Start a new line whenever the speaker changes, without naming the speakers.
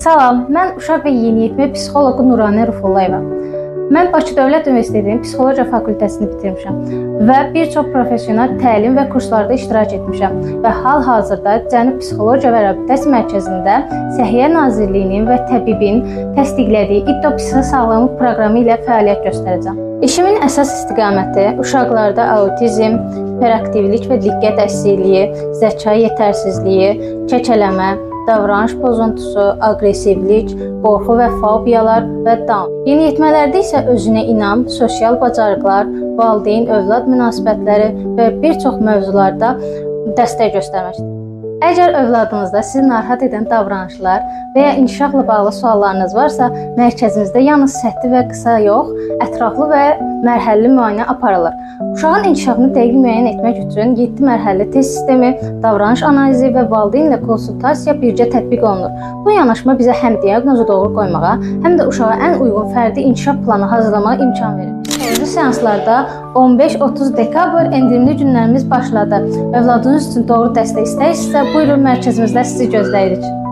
Salam, mən uşaq və yeniyetmə psixoloqu Nuranə Rufullayeva. Mən Bakı Dövlət Universitetinin Psixologiya fakültəsini bitirmişəm və bir çox professional təlim və kurslarda iştirak etmişəm və hal-hazırda Cənub Psixologiya və Reabilitasiya Mərkəzində Səhiyyə Nazirliyinin və təbibin təsdiqlədiyi İddo-Psixi Sağlamlıq proqramı ilə fəaliyyət göstərəcəm. İşimin əsas istiqaməti uşaqlarda autizm, hiperaktivlik və diqqət əksikliyi, zəka yetərsizliyi, kəkələmə, davranış pozuntusu, aqressivlik, qorxu və fobiyalar və Down. Yeniyetmələrdə isə özünə inam, sosial bacarıqlar, valideyn-övlad münasibətləri və bir çox mövzularda dəstək göstərməkdir. Əgər övladınızda sizi narahat edən davranışlar və ya inkişafla bağlı suallarınız varsa, mərkəzimizdə yalnız səthi və qısa yox, ətraflı və mərhələli müayinə aparılır. Uşağın inkişafını dəqiq müəyyən etmək üçün 7 mərhələli test sistemi, davranış analizi və valideynlə konsultasiya birgə tətbiq olunur. Bu yanaşma bizə həm diaqnozu doğru qoymağa, həm də uşağa ən uyğun fərdi inkişaf planı hazırlamağa imkan verir. Psixoloji seanslarda 15-30 dekabr endirimli günlərimiz başladı. Övladınız üçün doğru dəstək istəyirsinizsə, buyurun mərkəzimizdə sizi gözləyirik.